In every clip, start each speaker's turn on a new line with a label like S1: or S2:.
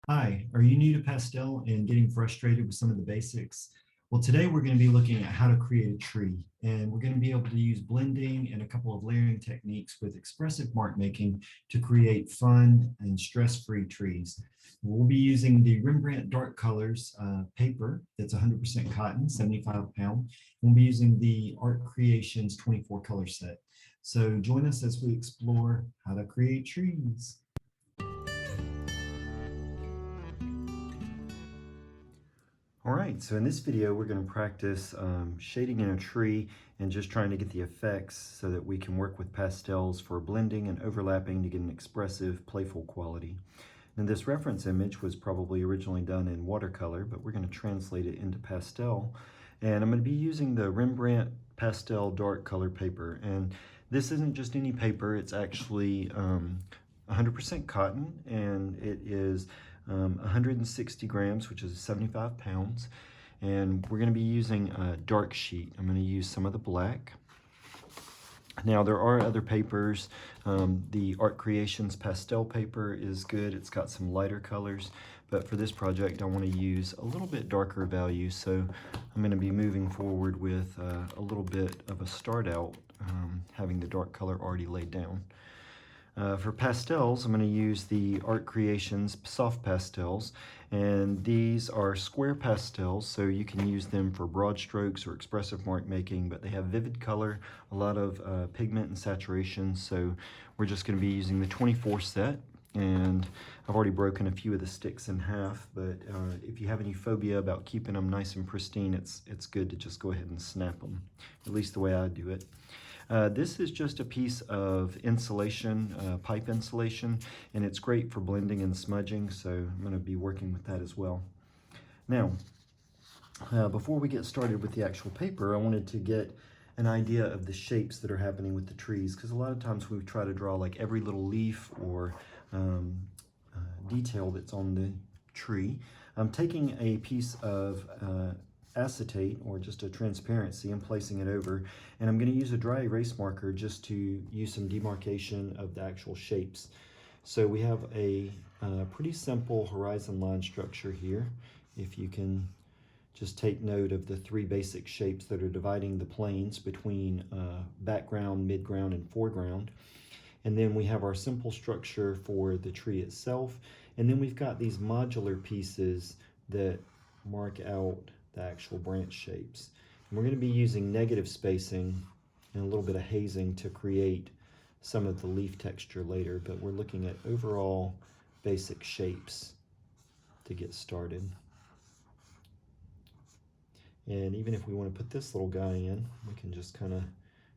S1: Hi, are you new to Pastel and getting frustrated with some of the basics? Well, today we're going to be looking at how to create a tree, and we're going to be able to use blending and a couple of layering techniques with expressive mark making to create fun and stress-free trees. We'll be using the Rembrandt dark colors paper that's 100% cotton, 75 pound. We'll be using the Art Creations 24 color set. So join us as we explore how to create trees. All right, so in this video, we're going to practice shading in a tree and just trying to get the effects so that we can work with pastels for blending and overlapping to get an expressive, playful quality. And this reference image was probably originally done in watercolor, but we're going to translate it into pastel. And I'm going to be using the Rembrandt Pastel dark color paper. And this isn't just any paper, it's actually 100% cotton, and it is 160 grams, which is 75 pounds. And we're going to be using a dark sheet. I'm going to use some of the black. Now there are other papers. The Art Creations pastel paper is good. It's got some lighter colors, but for this project I want to use a little bit darker value, so I'm going to be moving forward with a little bit of a start out, having the dark color already laid down. For pastels, I'm going to use the Art Creations soft pastels, and these are square pastels, so you can use them for broad strokes or expressive mark making, but they have vivid color, a lot of pigment and saturation, so we're just going to be using the 24 set. And I've already broken a few of the sticks in half, but if you have any phobia about keeping them nice and pristine, it's good to just go ahead and snap them, at least the way I do it. This is just a piece of insulation, pipe insulation, and it's great for blending and smudging, so I'm going to be working with that as well. Now, before we get started with the actual paper, I wanted to get an idea of the shapes that are happening with the trees, because a lot of times we try to draw like every little leaf or detail that's on the tree. I'm taking a piece of acetate or just a transparency and placing it over, and I'm going to use a dry erase marker just to use some demarcation of the actual shapes. So we have a pretty simple horizon line structure here. If you can just take note of the three basic shapes that are dividing the planes between background, midground, and foreground. And then we have our simple structure for the tree itself, and then we've got these modular pieces that mark out the actual branch shapes. And we're going to be using negative spacing and a little bit of hazing to create some of the leaf texture later, but we're looking at overall basic shapes to get started. And even if we want to put this little guy in, we can just kind of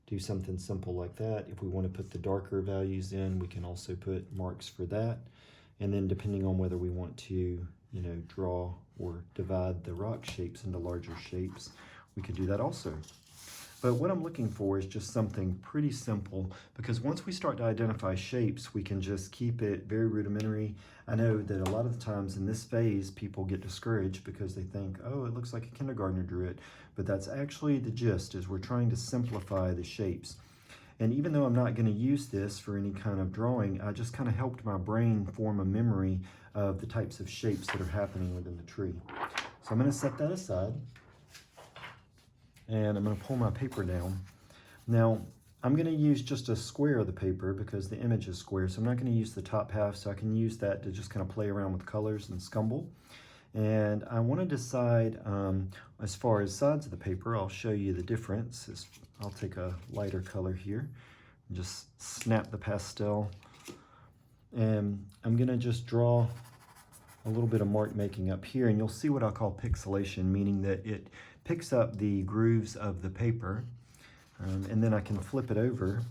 S1: do something simple like that. If we want to put the darker values in, we can also put marks for that. And then depending on whether we want to, draw or divide the rock shapes into larger shapes, we could do that also. But what I'm looking for is just something pretty simple, because once we start to identify shapes, we can just keep it very rudimentary. I know that a lot of the times in this phase, people get discouraged because they think, oh, it looks like a kindergartner drew it. But that's actually the gist, is we're trying to simplify the shapes. And even though I'm not going to use this for any kind of drawing, I just kind of helped my brain form a memory of the types of shapes that are happening within the tree. So I'm going to set that aside, and I'm going to pull my paper down. Now, I'm going to use just a square of the paper because the image is square, so I'm not going to use the top half, so I can use that to just kind of play around with colors and scumble. And I want to decide, as far as sides of the paper, I'll show you the difference. I'll take a lighter color here and just snap the pastel. And I'm going to just draw a little bit of mark making up here, and you'll see what I call pixelation, meaning that it picks up the grooves of the paper, and then I can flip it over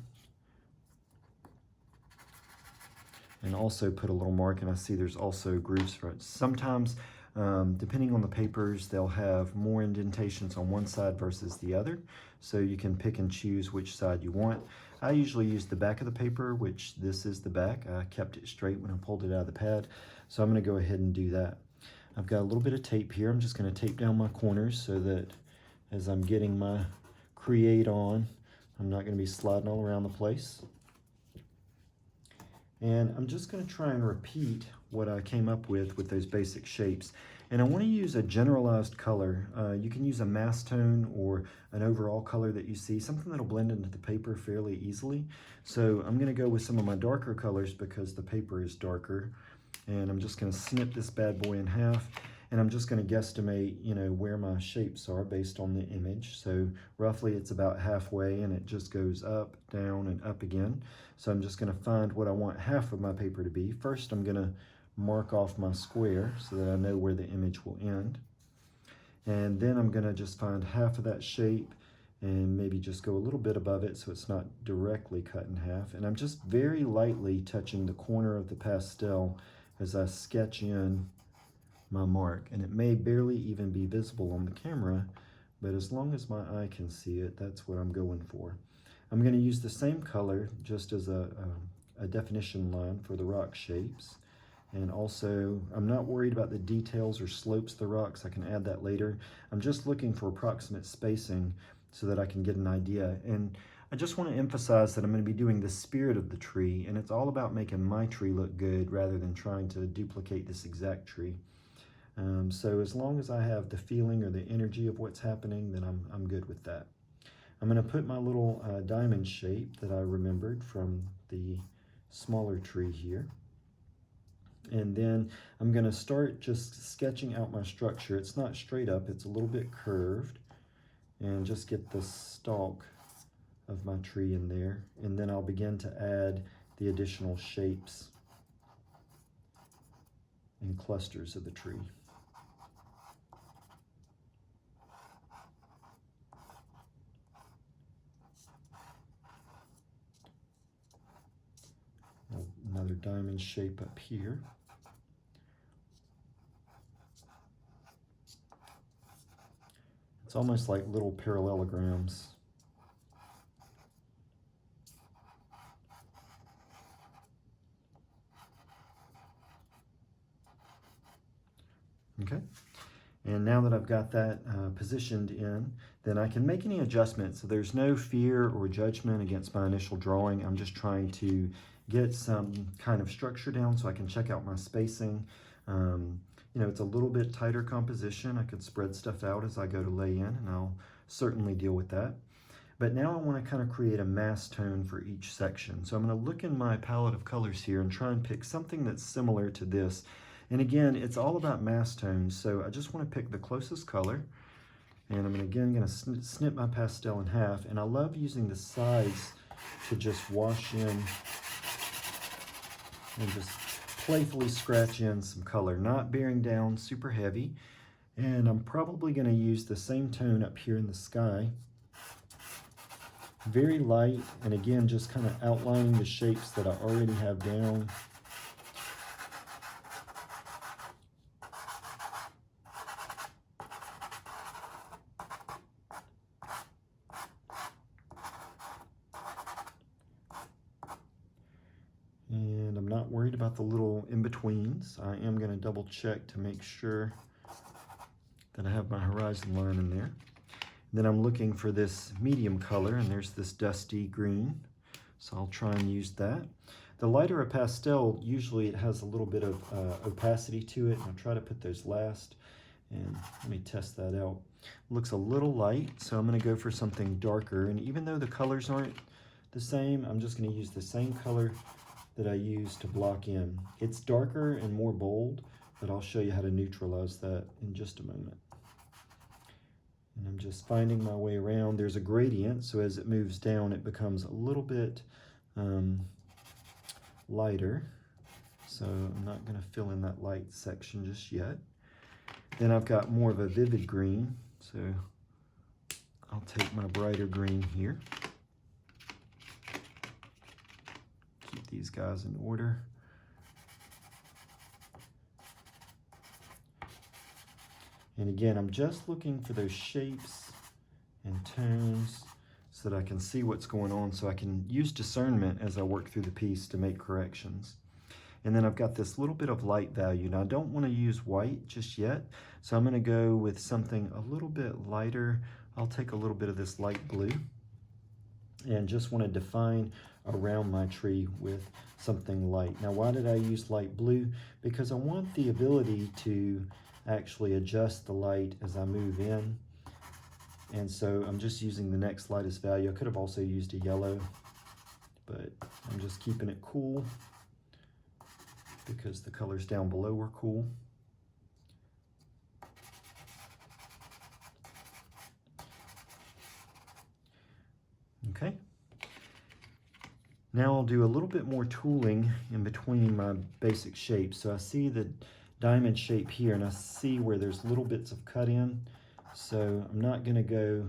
S1: and also put a little mark, and I see there's also grooves for it. Sometimes, depending on the papers, they'll have more indentations on one side versus the other, so you can pick and choose which side you want. I usually use the back of the paper, which this is the back. I kept it straight when I pulled it out of the pad, so I'm going to go ahead and do that. I've got a little bit of tape here. I'm just going to tape down my corners so that as I'm getting my Create on, I'm not going to be sliding all around the place. And I'm just going to try and repeat what I came up with those basic shapes. And I want to use a generalized color. You can use a mass tone or an overall color that you see, something that'll blend into the paper fairly easily. So I'm going to go with some of my darker colors because the paper is darker. And I'm just going to snip this bad boy in half. And I'm just going to guesstimate, where my shapes are based on the image. So roughly it's about halfway, and it just goes up, down, and up again. So I'm just going to find what I want half of my paper to be. First, I'm going to mark off my square so that I know where the image will end. And then I'm going to just find half of that shape and maybe just go a little bit above it so it's not directly cut in half. And I'm just very lightly touching the corner of the pastel as I sketch in my mark, and it may barely even be visible on the camera, but as long as my eye can see it, that's what I'm going for. I'm going to use the same color just as a definition line for the rock shapes, and also I'm not worried about the details or slopes of the rocks. I can add that later. I'm just looking for approximate spacing so that I can get an idea. And I just want to emphasize that I'm going to be doing the spirit of the tree, and it's all about making my tree look good rather than trying to duplicate this exact tree. So as long as I have the feeling or the energy of what's happening, then I'm good with that. I'm going to put my little diamond shape that I remembered from the smaller tree here. And then I'm going to start just sketching out my structure. It's not straight up, it's a little bit curved. And just get the stalk of my tree in there. And then I'll begin to add the additional shapes and clusters of the tree. Another diamond shape up here. It's almost like little parallelograms. Okay, and now that I've got that positioned in, then I can make any adjustments. So there's no fear or judgment against my initial drawing. I'm just trying to get some kind of structure down so I can check out my spacing. It's a little bit tighter composition. I could spread stuff out as I go to lay in, and I'll certainly deal with that. But now I want to kind of create a mass tone for each section. So I'm going to look in my palette of colors here and try and pick something that's similar to this. And again, it's all about mass tones, so I just want to pick the closest color. And I'm going to snip my pastel in half, and I love using the sides to just wash in and just playfully scratch in some color, not bearing down super heavy. And I'm probably going to use the same tone up here in the sky. Very light, and again, just kind of outlining the shapes that I already have down. And I'm not worried about the little in-betweens. I am going to double check to make sure that I have my horizon line in there. Then I'm looking for this medium color, and there's this dusty green, so I'll try and use that. The lighter a pastel, usually it has a little bit of opacity to it, and I'll try to put those last. And let me test that out. It looks a little light, so I'm going to go for something darker. And even though the colors aren't the same, I'm just going to use the same color that I use to block in. It's darker and more bold, but I'll show you how to neutralize that in just a moment. And I'm just finding my way around. There's a gradient, so as it moves down, it becomes a little bit lighter. So I'm not going to fill in that light section just yet. Then I've got more of a vivid green, so I'll take my brighter green here. Keep these guys in order. And again, I'm just looking for those shapes and tones so that I can see what's going on, so I can use discernment as I work through the piece to make corrections. And then I've got this little bit of light value. Now I don't want to use white just yet, so I'm going to go with something a little bit lighter. I'll take a little bit of this light blue. and just want to define around my tree with something light. Now, why did I use light blue? Because I want the ability to actually adjust the light as I move in. And so I'm just using the next lightest value. I could have also used a yellow, but I'm just keeping it cool because the colors down below were cool. Okay. Now I'll do a little bit more tooling in between my basic shapes. So I see the diamond shape here, and I see where there's little bits of cut in. So I'm not going to go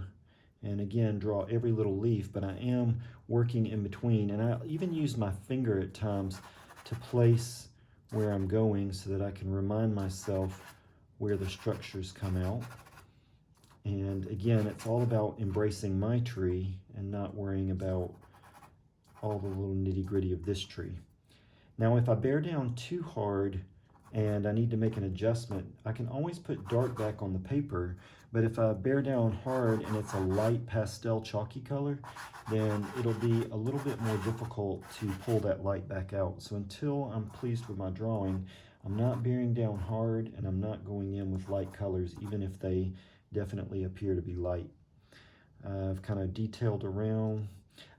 S1: and again draw every little leaf, but I am working in between. And I even use my finger at times to place where I'm going so that I can remind myself where the structures come out. And again, it's all about embracing my tree and not worrying about all the little nitty-gritty of this tree. Now, if I bear down too hard and I need to make an adjustment, I can always put dark back on the paper, but if I bear down hard and it's a light pastel chalky color, then it'll be a little bit more difficult to pull that light back out. So until I'm pleased with my drawing, I'm not bearing down hard and I'm not going in with light colors, even if they definitely appear to be light. I've kind of detailed around.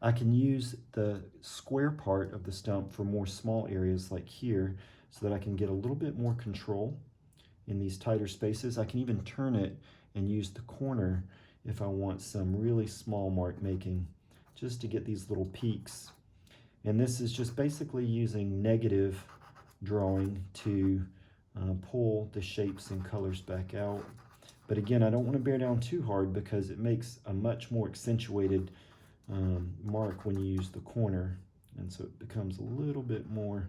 S1: I can use the square part of the stump for more small areas like here so that I can get a little bit more control in these tighter spaces. I can even turn it and use the corner if I want some really small mark making, just to get these little peaks. And this is just basically using negative drawing to pull the shapes and colors back out. But again, I don't want to bear down too hard because it makes a much more accentuated mark when you use the corner, and so it becomes a little bit more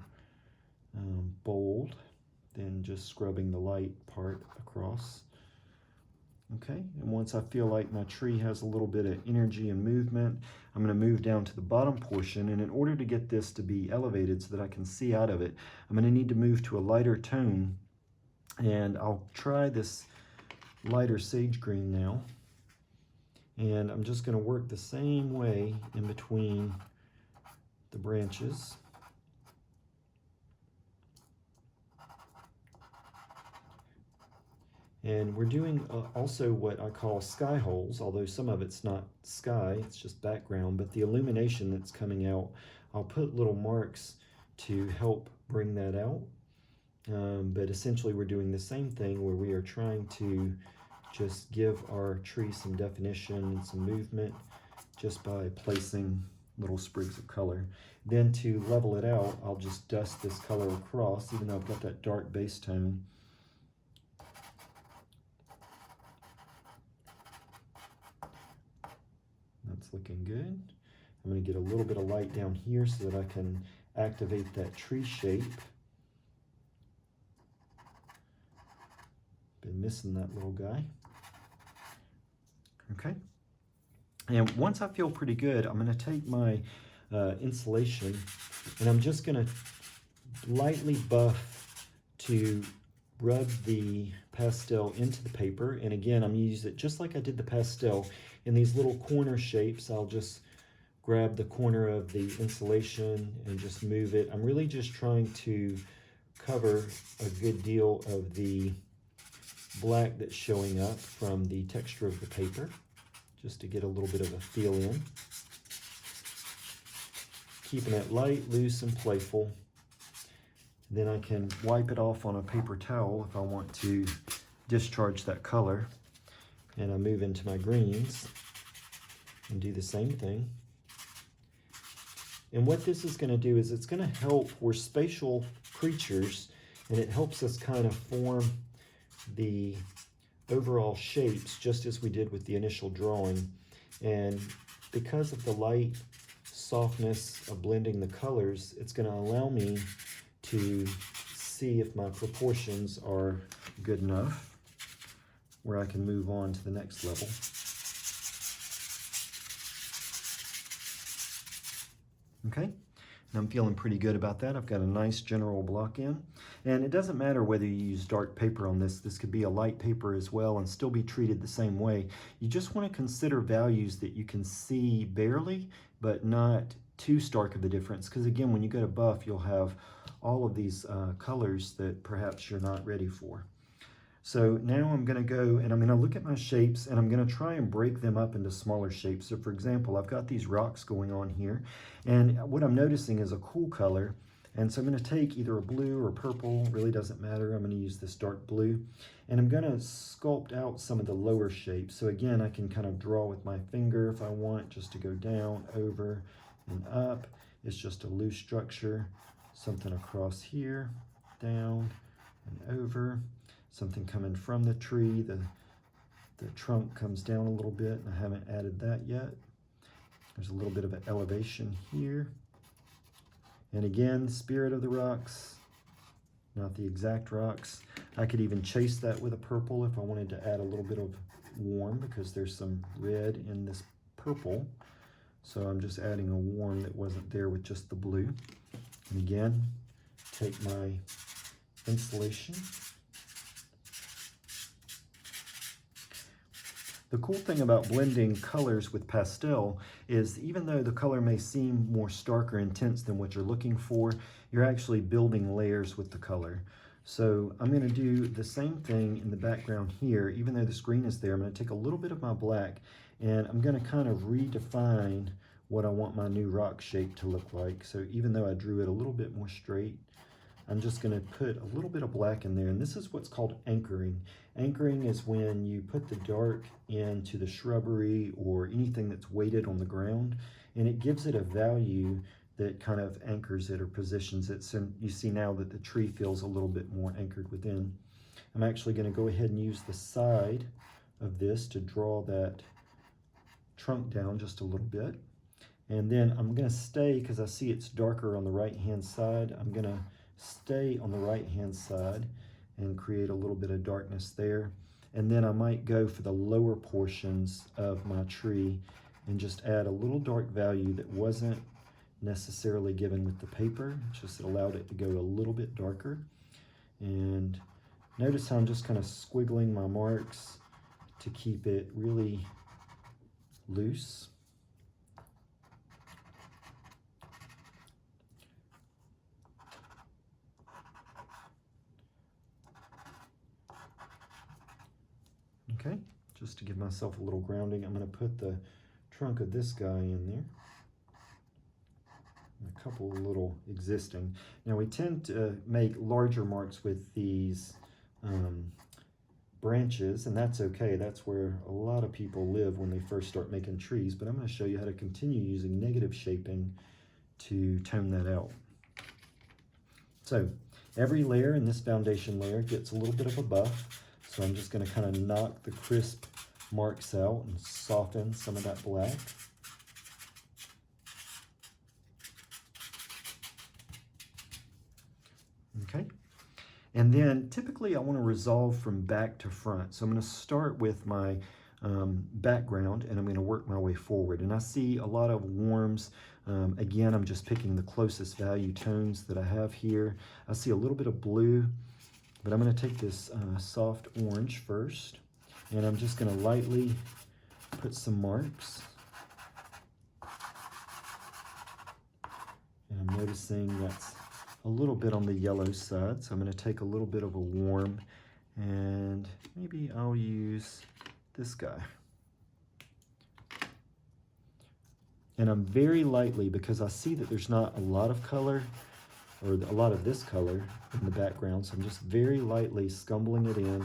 S1: bold than just scrubbing the light part across. Okay, and once I feel like my tree has a little bit of energy and movement, I'm going to move down to the bottom portion, and in order to get this to be elevated so that I can see out of it, I'm going to need to move to a lighter tone, and I'll try this lighter sage green now. And I'm just going to work the same way in between the branches. And we're doing also what I call sky holes, although some of it's not sky, it's just background, but the illumination that's coming out, I'll put little marks to help bring that out. But essentially we're doing the same thing where we are trying to just give our tree some definition and some movement just by placing little sprigs of color. Then to level it out, I'll just dust this color across, even though I've got that dark base tone. That's looking good. I'm going to get a little bit of light down here so that I can activate that tree shape. Been missing that little guy. Okay, and once I feel pretty good, I'm going to take my insulation and I'm just going to lightly buff to rub the pastel into the paper. And again, I'm going to use it just like I did the pastel in these little corner shapes. I'll just grab the corner of the insulation and just move it. I'm really just trying to cover a good deal of the black that's showing up from the texture of the paper, just to get a little bit of a feel in. Keeping it light, loose, and playful. Then I can wipe it off on a paper towel if I want to discharge that color. And I move into my greens and do the same thing. And what this is going to do is it's going to help, we're spatial creatures, and it helps us kind of form the overall shapes just as we did with the initial drawing. And because of the light softness of blending the colors, it's going to allow me to see if my proportions are good enough where I can move on to the next level. Okay, and I'm feeling pretty good about that. I've got a nice general block in. And it doesn't matter whether you use dark paper on this. This could be a light paper as well and still be treated the same way. You just want to consider values that you can see barely, but not too stark of a difference. Because again, when you go to buff, you'll have all of these colors that perhaps you're not ready for. So now I'm going to go and I'm going to look at my shapes and I'm going to try and break them up into smaller shapes. So for example, I've got these rocks going on here, and what I'm noticing is a cool color. And so I'm going to take either a blue or purple, really doesn't matter. I'm going to use this dark blue, and I'm going to sculpt out some of the lower shapes. So again, I can kind of draw with my finger if I want, just to go down, over, and up. It's just a loose structure. Something across here, down, and over. Something coming from the tree, the trunk comes down a little bit, and I haven't added that yet. There's a little bit of an elevation here. And again, the spirit of the rocks, not the exact rocks. I could even chase that with a purple if I wanted to add a little bit of warm, because there's some red in this purple. So I'm just adding a warm that wasn't there with just the blue. And again, take my insulation. The cool thing about blending colors with pastel is even though the color may seem more stark or intense than what you're looking for, you're actually building layers with the color. So I'm going to do the same thing in the background here. Even though this green is there, I'm going to take a little bit of my black and I'm going to kind of redefine what I want my new rock shape to look like. So even though I drew it a little bit more straight, I'm just going to put a little bit of black in there, and this is what's called anchoring. Anchoring is when you put the dark into the shrubbery or anything that's weighted on the ground, and it gives it a value that kind of anchors it or positions it. So you see now that the tree feels a little bit more anchored within. I'm actually going to go ahead and use the side of this to draw that trunk down just a little bit. And then I'm going to stay, because I see it's darker on the right-hand side, I'm going to stay on the right-hand side and create a little bit of darkness there. And then I might go for the lower portions of my tree and just add a little dark value that wasn't necessarily given with the paper, just allowed it to go a little bit darker. And notice how I'm just kind of squiggling my marks to keep it really loose. Okay, just to give myself a little grounding, I'm going to put the trunk of this guy in there. And a couple of little existing. Now we tend to make larger marks with these branches, and that's okay. That's where a lot of people live when they first start making trees, but I'm going to show you how to continue using negative shaping to tone that out. So every layer in this foundation layer gets a little bit of a buff. So I'm just going to kind of knock the crisp marks out and soften some of that black. Okay. And then typically I want to resolve from back to front. So I'm going to start with my background and I'm going to work my way forward. And I see a lot of warms. Again, I'm just picking the closest value tones that I have here. I see a little bit of blue. But I'm going to take this soft orange first, and I'm just going to lightly put some marks. And I'm noticing that's a little bit on the yellow side, so I'm going to take a little bit of a warm, and maybe I'll use this guy. And I'm very lightly, because I see that there's not a lot of color, or a lot of this color in the background, so I'm just very lightly scumbling it in.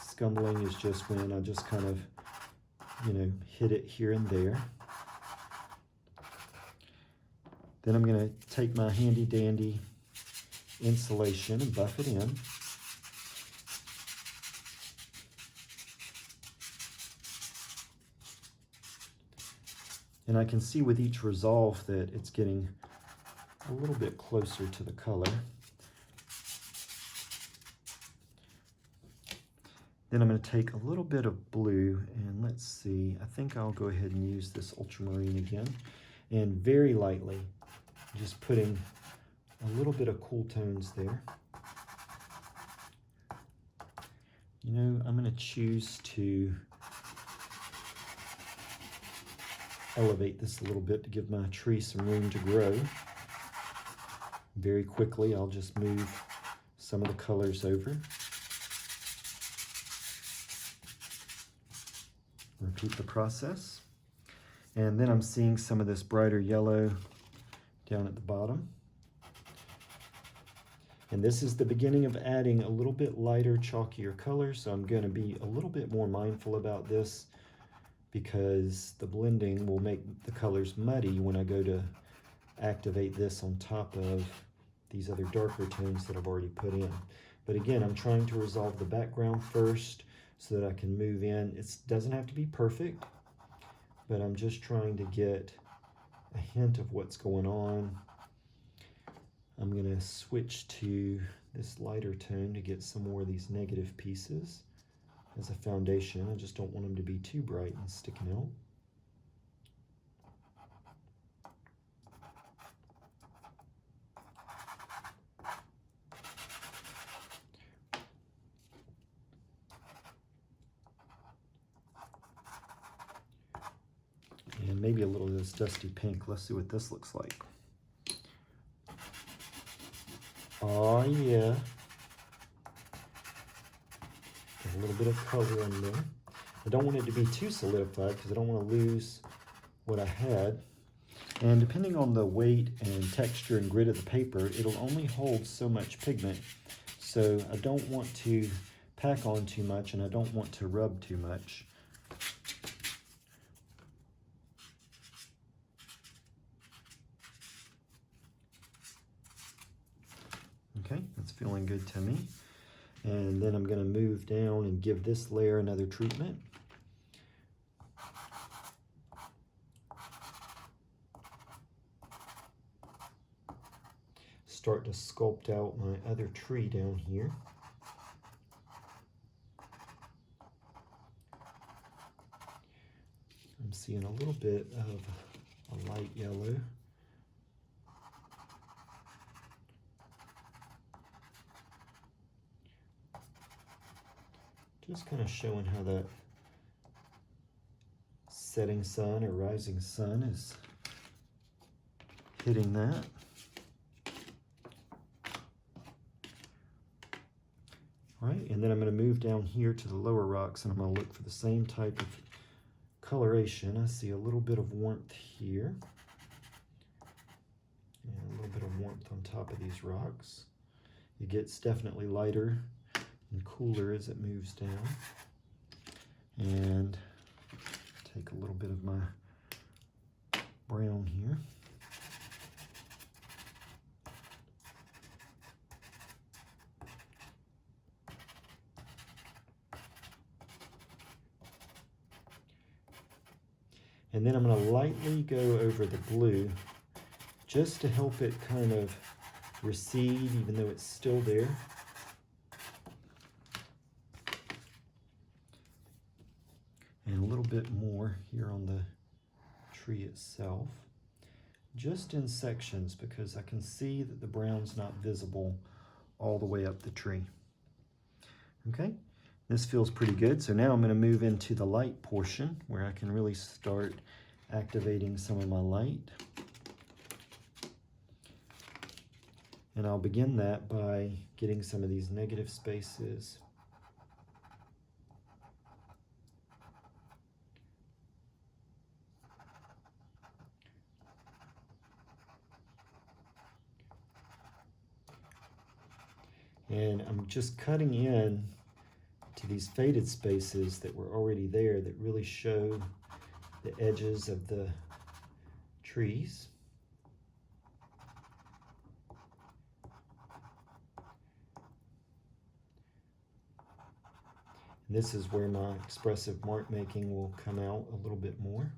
S1: Scumbling is just when I just kind of, hit it here and there. Then I'm going to take my handy dandy insulation and buff it in. And I can see with each resolve that it's getting a little bit closer to the color. Then I'm going to take a little bit of blue, and let's see, I think I'll go ahead and use this ultramarine again, and very lightly just putting a little bit of cool tones there. You know, I'm going to choose to elevate this a little bit to give my tree some room to grow. Very quickly, I'll just move some of the colors over. Repeat the process. And then I'm seeing some of this brighter yellow down at the bottom. And this is the beginning of adding a little bit lighter, chalkier color, so I'm going to be a little bit more mindful about this because the blending will make the colors muddy when I go to activate this on top of these other darker tones that I've already put in. But again, I'm trying to resolve the background first so that I can move in. It doesn't have to be perfect, but I'm just trying to get a hint of what's going on. I'm going to switch to this lighter tone to get some more of these negative pieces as a foundation. I just don't want them to be too bright and sticking out. And maybe a little of this dusty pink. Let's see what this looks like. Oh yeah. A little bit of color in there. I don't want it to be too solidified because I don't want to lose what I had. And depending on the weight and texture and grit of the paper, it'll only hold so much pigment. So I don't want to pack on too much and I don't want to rub too much. Okay, that's feeling good to me. And then I'm going to move down and give this layer another treatment. Start to sculpt out my other tree down here. I'm seeing a little bit of a light yellow. Just kind of showing how that setting sun or rising sun is hitting that. All right, and then I'm going to move down here to the lower rocks and I'm going to look for the same type of coloration. I see a little bit of warmth here. And a little bit of warmth on top of these rocks. It gets definitely lighter and cooler as it moves down. And take a little bit of my brown here. And then I'm going to lightly go over the blue just to help it kind of recede even though it's still there. And a little bit more here on the tree itself, just in sections because I can see that the brown's not visible all the way up the tree. Okay, this feels pretty good. So now I'm going to move into the light portion where I can really start activating some of my light. And I'll begin that by getting some of these negative spaces. And I'm just cutting in to these faded spaces that were already there that really show the edges of the trees. And this is where my expressive mark making will come out a little bit more.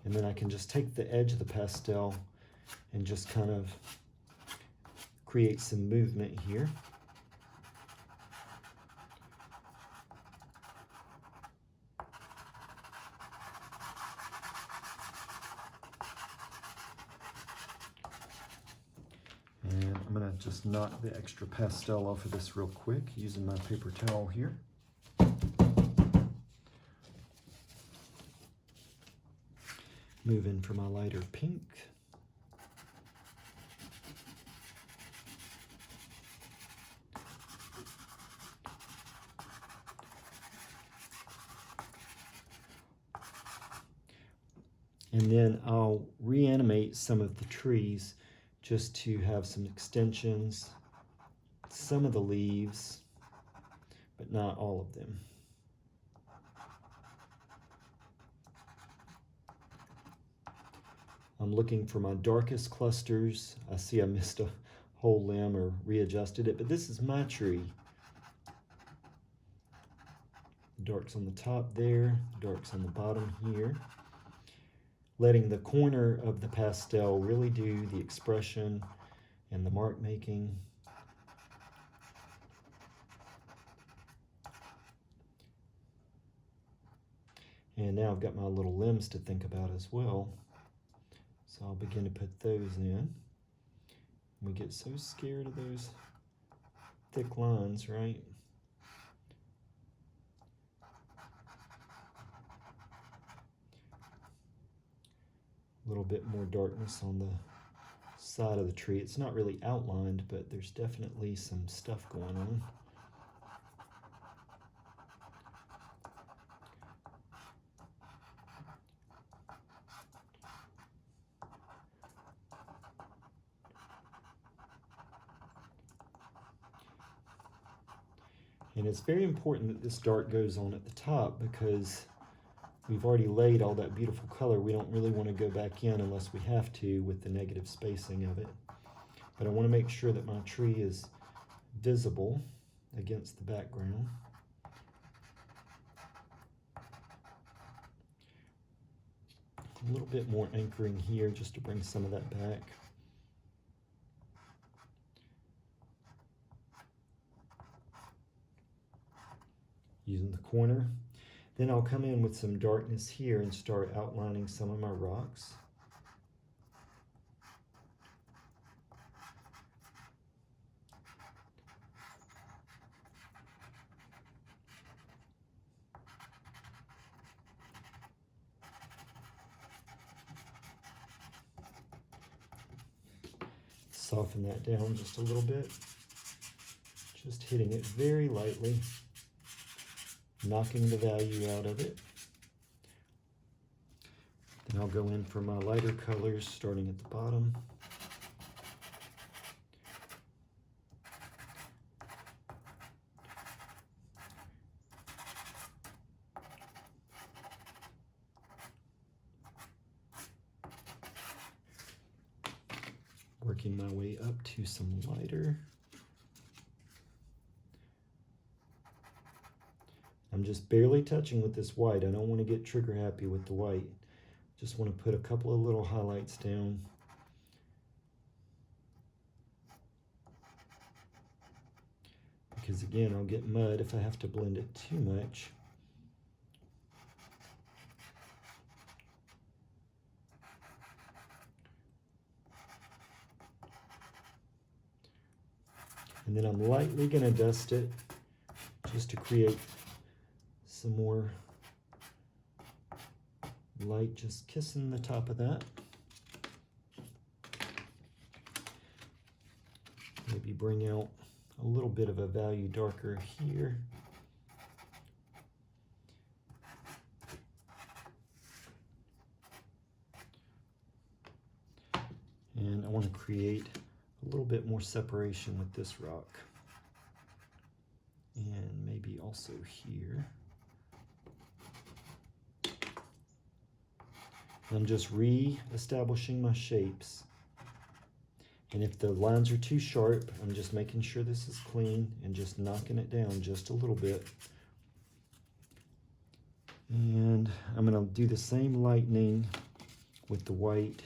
S1: And then I can just take the edge of the pastel and just kind of create some movement here. And I'm just knock the extra pastel off of this real quick using my paper towel here. Move in for my lighter pink. And then I'll reanimate some of the trees just to have some extensions, some of the leaves, but not all of them. I'm looking for my darkest clusters. I see I missed a whole limb or readjusted it, but this is my tree. The dark's on the top there, the dark's on the bottom here. Letting the corner of the pastel really do the expression and the mark making. And now I've got my little limbs to think about as well. So I'll begin to put those in. We get so scared of those thick lines, right? A little bit more darkness on the side of the tree. It's not really outlined, but there's definitely some stuff going on. And it's very important that this dark goes on at the top because we've already laid all that beautiful color. We don't really want to go back in unless we have to with the negative spacing of it. But I want to make sure that my tree is visible against the background. A little bit more anchoring here just to bring some of that back. Using the corner. Then I'll come in with some darkness here and start outlining some of my rocks. Soften that down just a little bit. Just hitting it very lightly. Knocking the value out of it. Then I'll go in for my lighter colors starting at the bottom. Working my way up to some lighter. I'm just barely touching with this white. I don't want to get trigger happy with the white. Just want to put a couple of little highlights down. Because again, I'll get mud if I have to blend it too much. And then I'm lightly going to dust it just to create some more light, just kissing the top of that. Maybe bring out a little bit of a value darker here. And I want to create a little bit more separation with this rock. And maybe also here. I'm just re-establishing my shapes. And if the lines are too sharp, I'm just making sure this is clean and just knocking it down just a little bit. And I'm going to do the same lightening with the white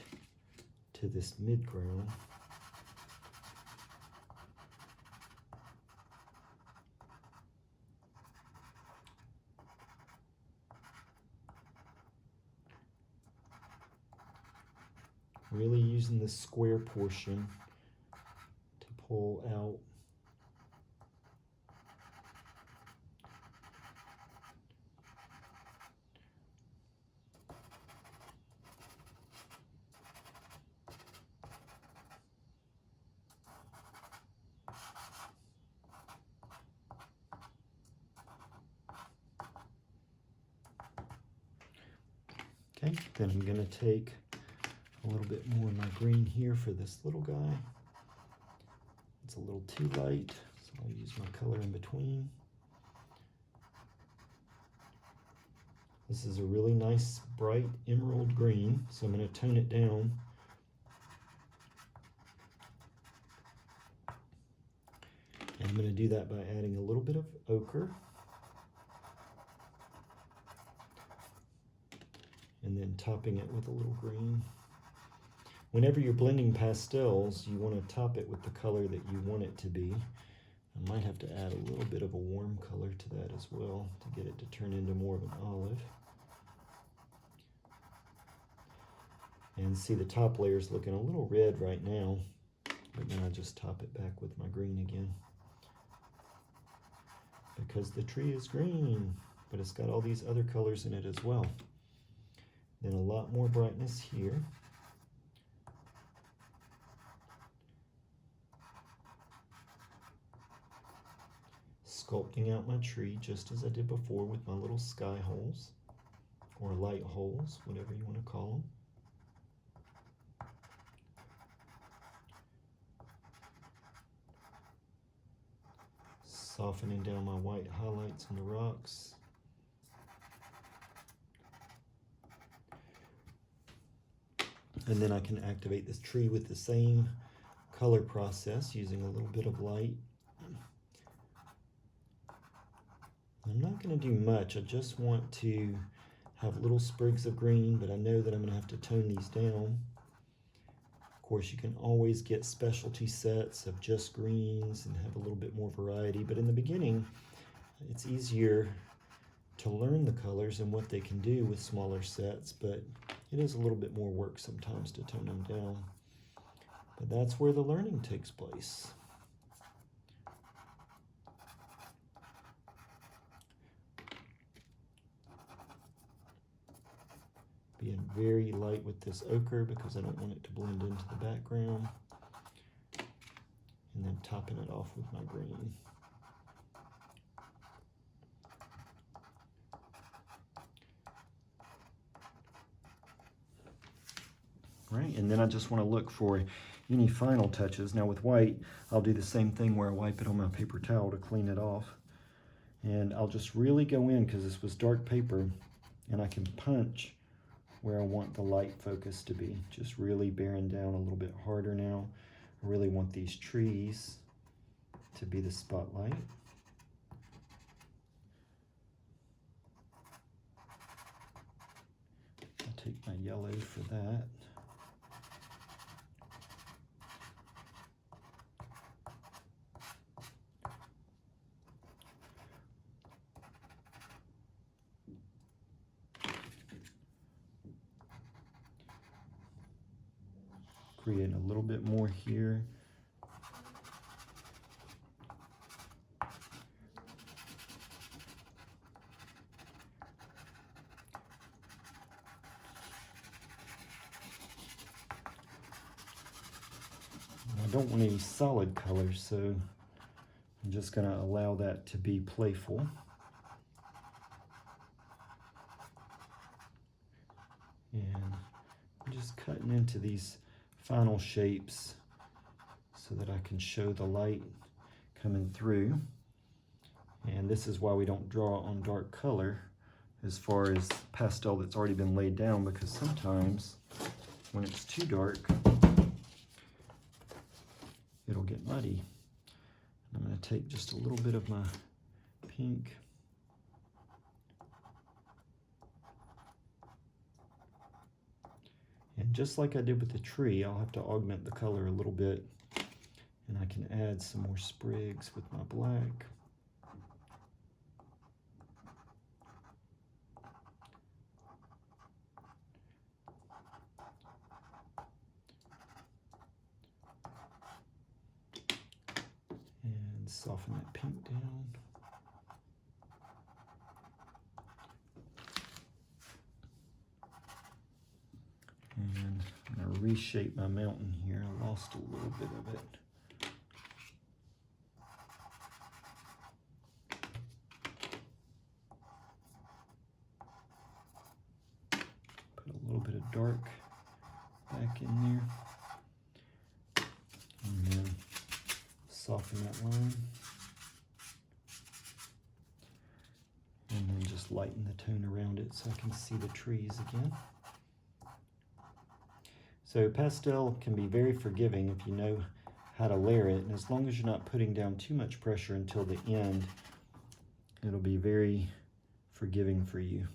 S1: to this midground. Really using the square portion to pull out. Okay, then I'm going to take a little bit more of my green here for this little guy. It's a little too light, so I'll use my color in between. This is a really nice bright emerald green, so I'm going to tone it down. And I'm going to do that by adding a little bit of ochre. And then topping it with a little green. Whenever you're blending pastels, you want to top it with the color that you want it to be. I might have to add a little bit of a warm color to that as well to get it to turn into more of an olive. And see, the top layer is looking a little red right now, but then I just top it back with my green again. Because the tree is green, but it's got all these other colors in it as well. Then a lot more brightness here. Sculpting out my tree just as I did before with my little sky holes, or light holes, whatever you want to call them. Softening down my white highlights on the rocks. And then I can activate this tree with the same color process using a little bit of light. I'm not going to do much. I just want to have little sprigs of green, but I know that I'm going to have to tone these down. Of course, you can always get specialty sets of just greens and have a little bit more variety, but in the beginning, it's easier to learn the colors and what they can do with smaller sets, but it is a little bit more work sometimes to tone them down. But that's where the learning takes place. Being very light with this ochre because I don't want it to blend into the background. And then topping it off with my green. Right, and then I just want to look for any final touches. Now with white, I'll do the same thing where I wipe it on my paper towel to clean it off. And I'll just really go in because this was dark paper, and I can punch where I want the light focus to be. Just really bearing down a little bit harder now. I really want these trees to be the spotlight. I'll take my yellow for that. Create a little bit more here. I don't want any solid colors, so I'm just going to allow that to be playful. And I'm just cutting into these final shapes so that I can show the light coming through. And this is why we don't draw on dark color as far as pastel that's already been laid down, because sometimes when it's too dark, it'll get muddy. I'm going to take just a little bit of my pink. And just like I did with the tree, I'll have to augment the color a little bit. And I can add some more sprigs with my black. soften that pink down. And I'm going to reshape my mountain here. I lost a little bit of it. Put a little bit of dark back in there. And then soften that line. And then just lighten the tone around it so I can see the trees again. So pastel can be very forgiving if you know how to layer it, and as long as you're not putting down too much pressure until the end, it'll be very forgiving for you.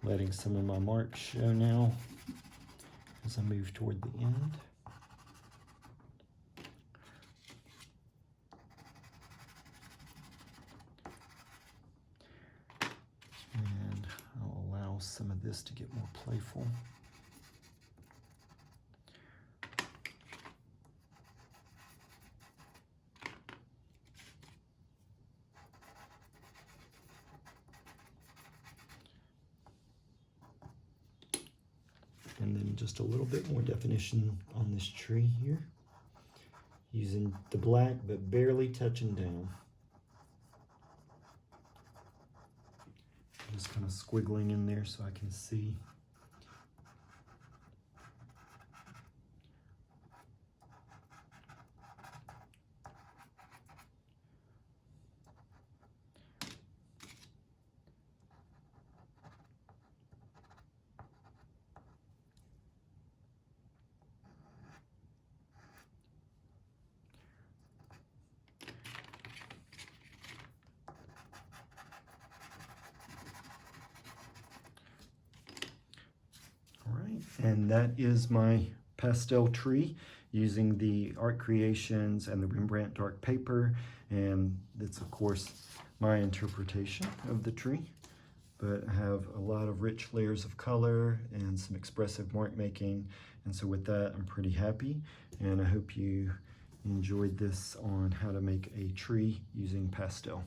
S1: Letting some of my marks show now as I move toward the end. And I'll allow some of this to get more playful. And then just a little bit more definition on this tree here. Using the black, but barely touching down. Just kind of squiggling in there so I can see. And that is my pastel tree using the Art Creations and the Rembrandt dark paper. And it's, of course, my interpretation of the tree. But I have a lot of rich layers of color and some expressive mark making. And so with that, I'm pretty happy. And I hope you enjoyed this on how to make a tree using pastel.